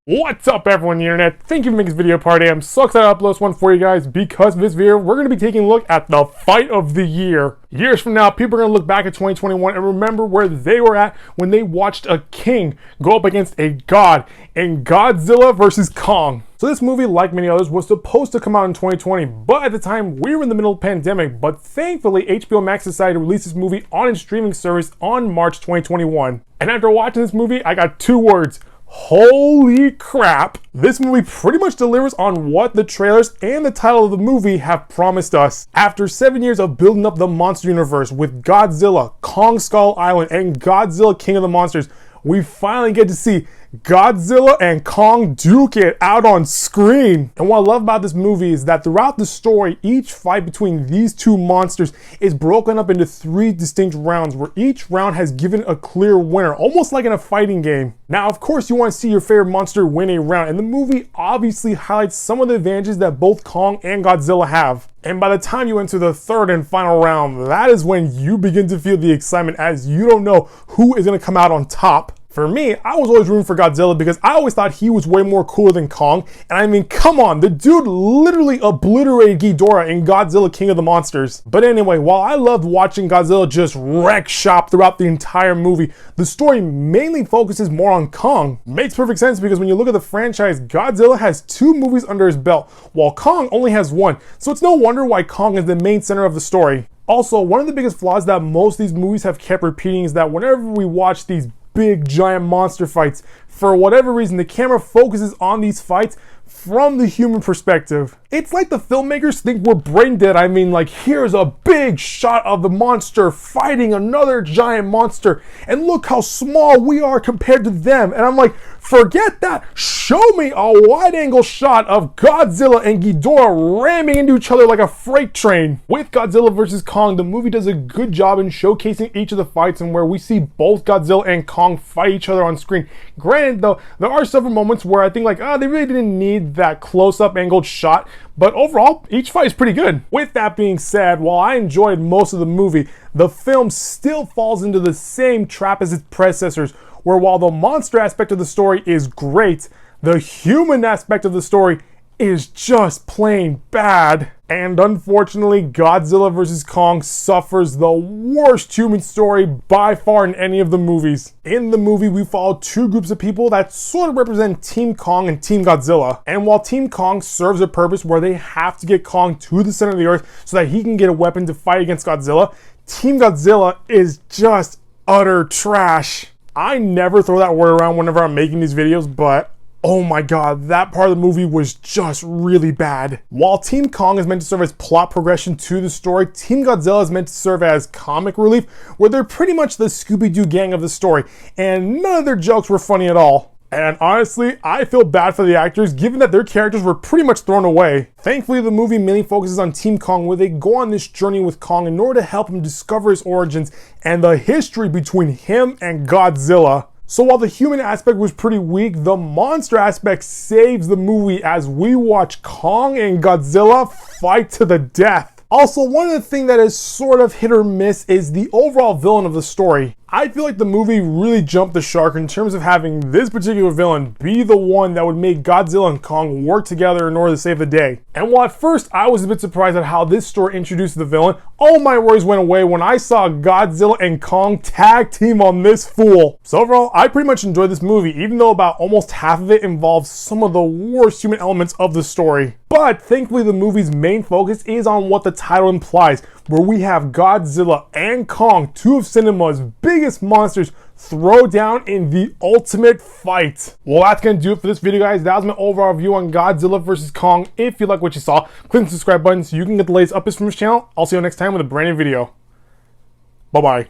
What's up, everyone on the internet? Thank you for making this video part. I'm so excited to upload this one for you guys because of this video, we're going to be taking a look at the fight of the year. Years from now, people are going to look back at 2021 and remember where they were at when they watched a king go up against a god in Godzilla vs. Kong. So this movie, like many others, was supposed to come out in 2020, but at the time we were in the middle of the pandemic. But thankfully, HBO Max decided to release this movie on its streaming service on March 2021. And after watching this movie, I got two words: holy crap. This movie pretty much delivers on what the trailers and the title of the movie have promised us. After 7 years of building up the monster universe with Godzilla, Kong Skull Island, and Godzilla King of the Monsters, we finally get to see Godzilla and Kong duke it out on screen. And what I love about this movie is that throughout the story, each fight between these two monsters is broken up into 3 distinct rounds, where each round has given a clear winner, almost like in a fighting game. Now, of course, you want to see your favorite monster win a round, and the movie obviously highlights some of the advantages that both Kong and Godzilla have. And by the time you enter the third and final round, that is when you begin to feel the excitement, as you don't know who is going to come out on top. For me, I was always rooting for Godzilla because I always thought he was way more cooler than Kong. And I mean, come on, the dude literally obliterated Ghidorah in Godzilla King of the Monsters. But anyway, while I loved watching Godzilla just wreck shop throughout the entire movie, the story mainly focuses more on Kong. Makes perfect sense because when you look at the franchise, Godzilla has 2 movies under his belt, while Kong only has 1. So it's no wonder why Kong is the main center of the story. Also, one of the biggest flaws that most of these movies have kept repeating is that whenever we watch these big giant monster fights, for whatever reason the camera focuses on these fights from the human perspective. It's like the filmmakers think we're brain dead. I mean, like, here's a big shot of the monster fighting another giant monster and look how small we are compared to them. And I'm like, forget that, show me a wide angle shot of Godzilla and Ghidorah ramming into each other like a freight train. With Godzilla vs. Kong, the movie does a good job in showcasing each of the fights and where we see both Godzilla and Kong fight each other on screen. Granted though, there are several moments where I think like, they really didn't need that close-up angled shot, but overall, each fight is pretty good. With that being said, while I enjoyed most of the movie, the film still falls into the same trap as its predecessors, where while the monster aspect of the story is great, the human aspect of the story is just plain bad. And unfortunately, Godzilla vs. Kong suffers the worst human story by far in any of the movies. In the movie, we follow 2 groups of people that sort of represent Team Kong and Team Godzilla. And while Team Kong serves a purpose where they have to get Kong to the center of the earth so that he can get a weapon to fight against Godzilla, Team Godzilla is just utter trash. I never throw that word around whenever I'm making these videos, but oh my god, that part of the movie was just really bad. While Team Kong is meant to serve as plot progression to the story, Team Godzilla is meant to serve as comic relief, where they're pretty much the Scooby-Doo gang of the story, and none of their jokes were funny at all. And honestly, I feel bad for the actors given that their characters were pretty much thrown away. Thankfully, the movie mainly focuses on Team Kong, where they go on this journey with Kong in order to help him discover his origins and the history between him and Godzilla. So while the human aspect was pretty weak, the monster aspect saves the movie as we watch Kong and Godzilla fight to the death. Also, one of the things that is sort of hit or miss is the overall villain of the story. I feel like the movie really jumped the shark in terms of having this particular villain be the one that would make Godzilla and Kong work together in order to save the day. And while at first I was a bit surprised at how this story introduced the villain, all my worries went away when I saw Godzilla and Kong tag team on this fool. So overall, I pretty much enjoyed this movie, even though about almost half of it involves some of the worst human elements of the story. But thankfully, the movie's main focus is on what the title implies, where we have Godzilla and Kong, 2 of cinema's biggest monsters, throw down in the ultimate fight. Well, that's gonna do it for this video, guys. That was my overall view on Godzilla vs. Kong. If you like what you saw, click the subscribe button so you can get the latest updates from this channel. I'll see you next time with a brand new video. Bye-bye.